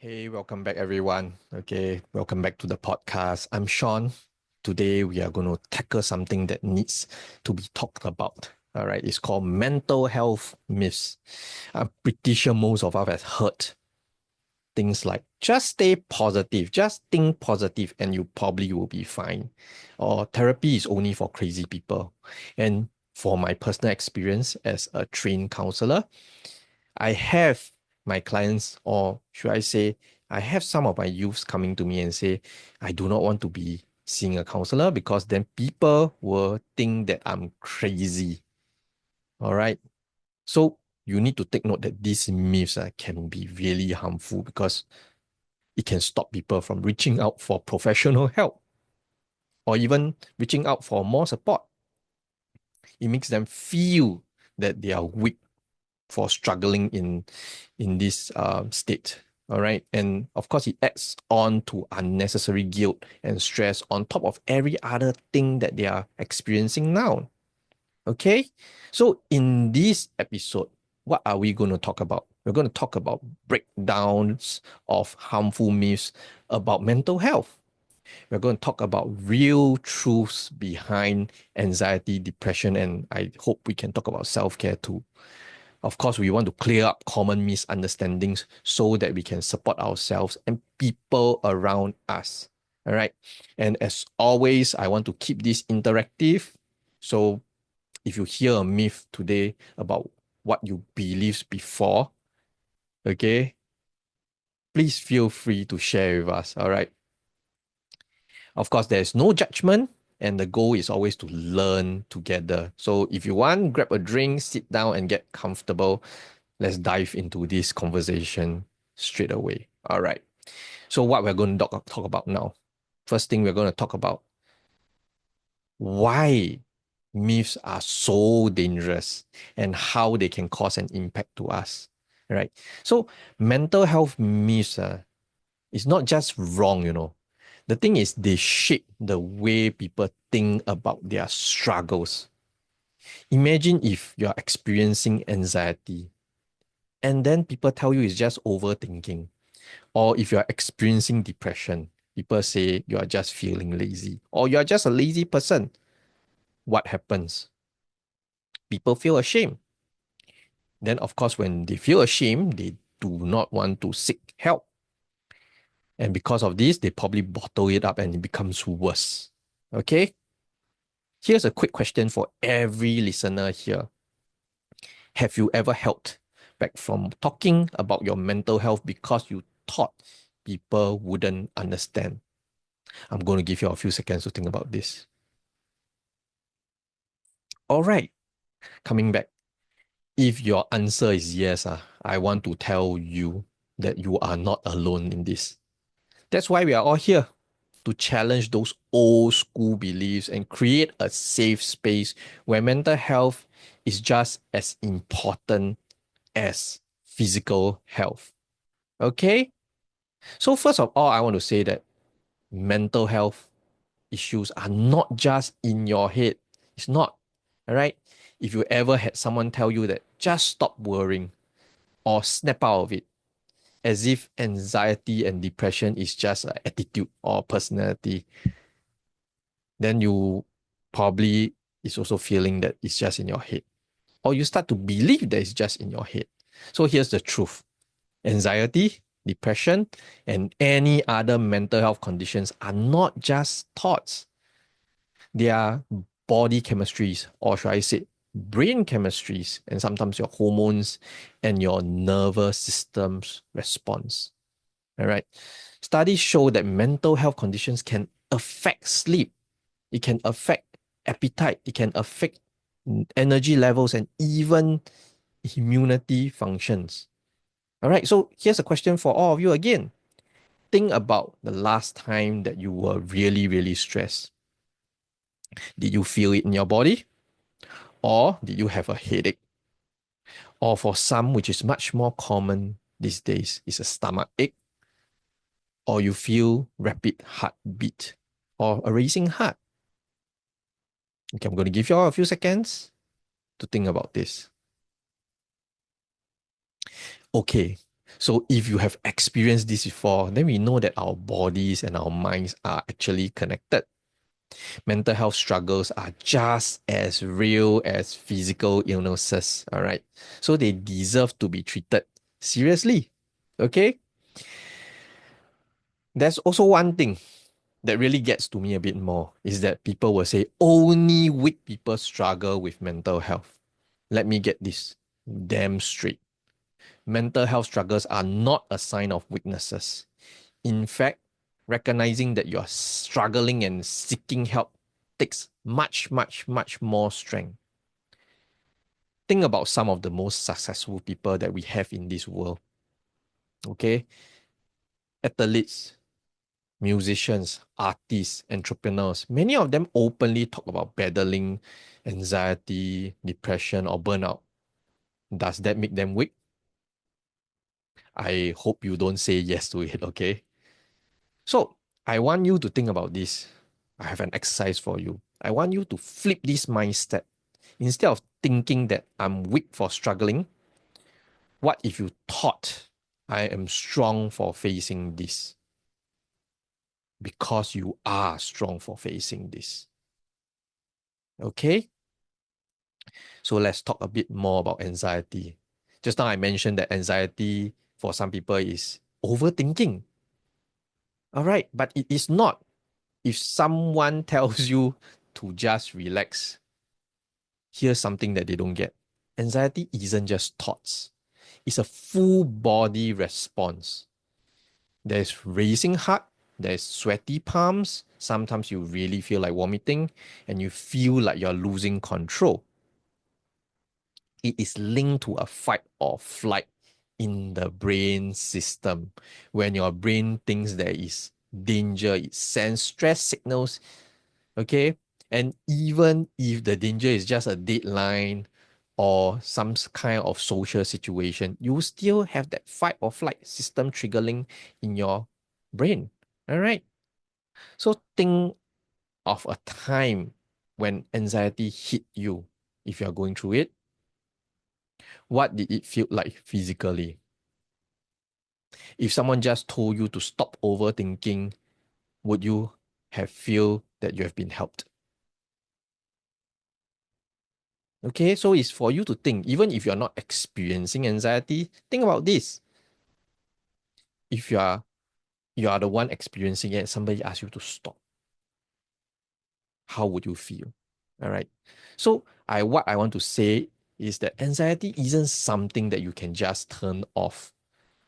Hey, welcome back, everyone. Okay, welcome back to the podcast. I'm Sean. Today, we are going to tackle something that needs to be talked about. All right, it's called mental health myths. I'm pretty sure most of us have heard things like just stay positive, just think positive, and you probably will be fine. Or therapy is only for crazy people. And for my personal experience as a trained counselor, I have my clients, or should I say, I have some of my youths coming to me and say, I do not want to be seeing a counselor because then people will think that I'm crazy. All right. So you need to take note that these myths can be really harmful because it can stop people from reaching out for professional help or even reaching out for more support. It makes them feel that they are weak for struggling in this state. All right. And of course, it adds on to unnecessary guilt and stress on top of every other thing that they are experiencing now. Okay. So, in this episode, what are we going to talk about? We're going to talk about breakdowns of harmful myths about mental health. We're going to talk about real truths behind anxiety, depression, and I hope we can talk about self care too. Of course, we want to clear up common misunderstandings so that we can support ourselves and people around us. All right. And as always, I want to keep this interactive. So if you hear a myth today about what you believed before, okay, please feel free to share with us. All right. Of course, there's no judgment, and the goal is always to learn together. So if you want, grab a drink, sit down, and get comfortable. Let's dive into this conversation straight away. All right. So, what we're going to talk about now. First thing, we're going to talk about why myths are so dangerous and how they can cause an impact to us. Right. So, mental health myths is not just wrong. The thing is, they shape the way people think about their struggles. Imagine if you're experiencing anxiety and then people tell you it's just overthinking. Or if you're experiencing depression, people say you are just feeling lazy or you're just a lazy person. What happens? People feel ashamed. Then, of course, when they feel ashamed, they do not want to seek help. And because of this, they probably bottle it up and it becomes worse. Okay? Here's a quick question for every listener here. Have you ever held back from talking about your mental health because you thought people wouldn't understand? I'm going to give you a few seconds to think about this. All right, coming back. If your answer is yes, I want to tell you that you are not alone in this. That's why we are all here to challenge those old school beliefs and create a safe space where mental health is just as important as physical health. Okay? So, first of all, I want to say that mental health issues are not just in your head. It's not. All right. If you ever had someone tell you that just stop worrying or snap out of it, as if anxiety and depression is just an attitude or personality, then you probably is also feeling that it's just in your head. Or you start to believe that it's just in your head. So here's the truth. Anxiety, depression, and any other mental health conditions are not just thoughts. They are body chemistries, or should I say, brain chemistries, and sometimes your hormones and your nervous system's response. All right. Studies show that mental health conditions can affect sleep, it can affect appetite, it can affect energy levels, and even immunity functions. All right. So here's a question for all of you again. Think about the last time that you were really, really stressed. Did you feel it in your body? Or did you have a headache? Or for some, which is much more common these days, is a stomach ache, or you feel rapid heartbeat, or a racing heart. Okay, I'm going to give you all a few seconds to think about this. Okay, So if you have experienced this before, then we know that our bodies and our minds are actually connected. Mental health struggles are just as real as physical illnesses, all right? So they deserve to be treated seriously, okay? There's also one thing that really gets to me a bit more is that people will say only weak people struggle with mental health. Let me get this damn straight. Mental health struggles are not a sign of weaknesses. In fact, recognizing that you're struggling and seeking help takes much, much, much more strength. Think about some of the most successful people that we have in this world. Okay? Athletes, musicians, artists, entrepreneurs. Many of them openly talk about battling anxiety, depression, or burnout. Does that make them weak? I hope you don't say yes to it, okay? So I want you to think about this. I have an exercise for you. I want you to flip this mindset. Instead of thinking that I'm weak for struggling, what if you thought I am strong for facing this? Because you are strong for facing this. Okay? So let's talk a bit more about anxiety. Just now I mentioned that anxiety for some people is overthinking. All right, but it is not. If someone tells you to just relax, here's something that they don't get. Anxiety isn't just thoughts, it's a full body response. There's racing heart, there's sweaty palms, sometimes you really feel like vomiting, and you feel like you're losing control. It is linked to a fight or flight in the brain system. When your brain thinks there is danger, it sends stress signals. Okay. And even if the danger is just a deadline or some kind of social situation, you still have that fight or flight system triggering in your brain. All right. So think of a time when anxiety hit you. If you're going through it, what did it feel like physically? If someone just told you to stop overthinking, would you have feel that you have been helped? Okay, so it's for you to think, even if you're not experiencing anxiety, think about this. If you are the one experiencing it, somebody asks you to stop, how would you feel? All right. So what I want to say is that anxiety isn't something that you can just turn off,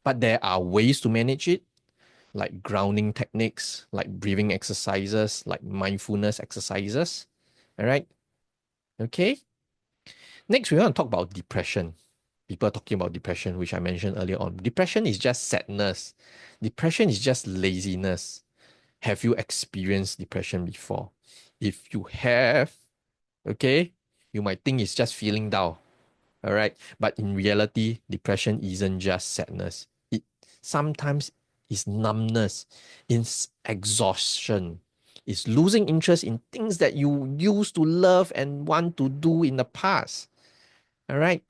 but there are ways to manage it, like grounding techniques, like breathing exercises, like mindfulness exercises. All right. Okay. Next, we want to talk about depression. People are talking about depression, which I mentioned earlier on. Depression is just sadness. Depression is just laziness. Have you experienced depression before? If you have, okay, you might think it's just feeling down. All right. But in reality, depression isn't just sadness. It sometimes is numbness, it's exhaustion, it's losing interest in things that you used to love and want to do in the past. All right.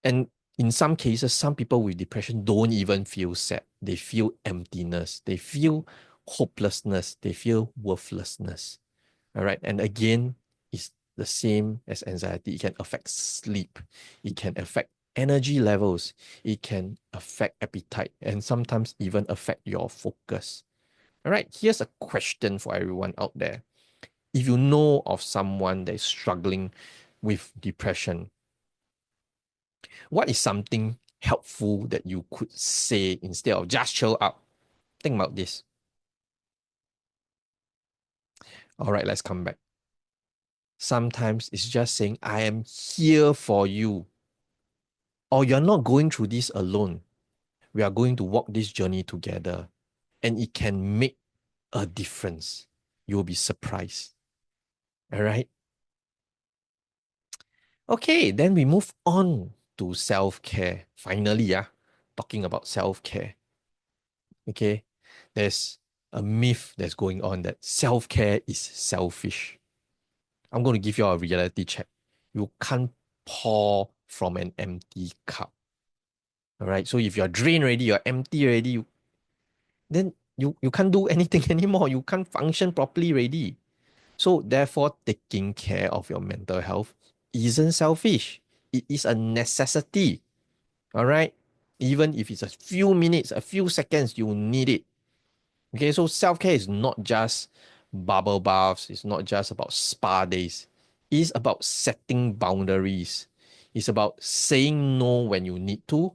And in some cases, some people with depression don't even feel sad. They feel emptiness. They feel hopelessness. They feel worthlessness. All right. And again, it's the same as anxiety. It can affect sleep. It can affect energy levels. It can affect appetite and sometimes even affect your focus. All right. Here's a question for everyone out there. If you know of someone that is struggling with depression, what is something helpful that you could say instead of just chill out? Think about this. All right, let's come back. Sometimes it's just saying, I am here for you. Or you're not going through this alone. We are going to walk this journey together. And it can make a difference. You'll be surprised. All right. Okay, then we move on to self-care. Finally, yeah, talking about self-care. Okay. There's a myth that's going on that self-care is selfish. I'm going to give you a reality check. You can't pour from an empty cup. All right. So if you're drained already, you're empty already, then you can't do anything anymore. You can't function properly already. So therefore, taking care of your mental health isn't selfish. It is a necessity. All right. Even if it's a few minutes, a few seconds, you need it. Okay, so self care is not just bubble baths, it's not just about spa days. It's about setting boundaries. It's about saying no when you need to,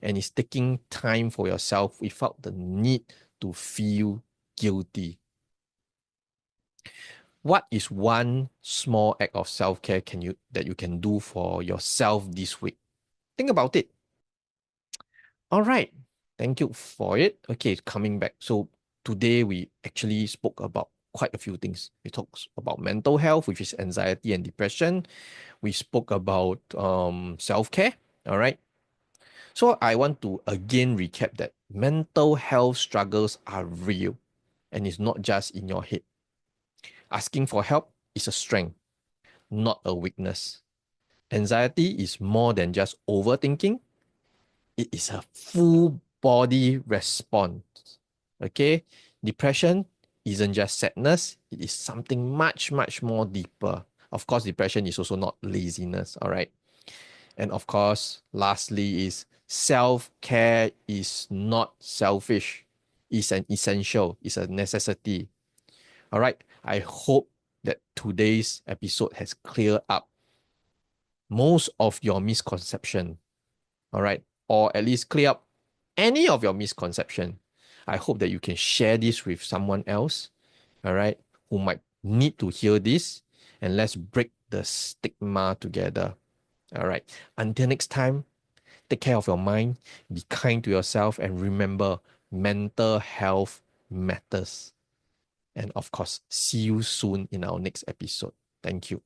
and it's taking time for yourself without the need to feel guilty. What is one small act of self care that you can do for yourself this week? Think about it. All right. Thank you for it. Okay, coming back. So today we actually spoke about quite a few things. We talked about mental health, which is anxiety and depression. We spoke about self-care. All right. So I want to again recap that mental health struggles are real and it's not just in your head. Asking for help is a strength, not a weakness. Anxiety is more than just overthinking. It is a full body response. Okay? Depression isn't just sadness, it is something much, much more deeper. Of course, depression is also not laziness, all right? And of course, lastly, is self care is not selfish, it's an essential, it's a necessity. All right? I hope that today's episode has cleared up most of your misconception, all right, or at least clear up any of your misconception. I hope that you can share this with someone else, all right, who might need to hear this, and let's break the stigma together. All right. Until next time, take care of your mind, be kind to yourself, and remember mental health matters. And of course, see you soon in our next episode. Thank you.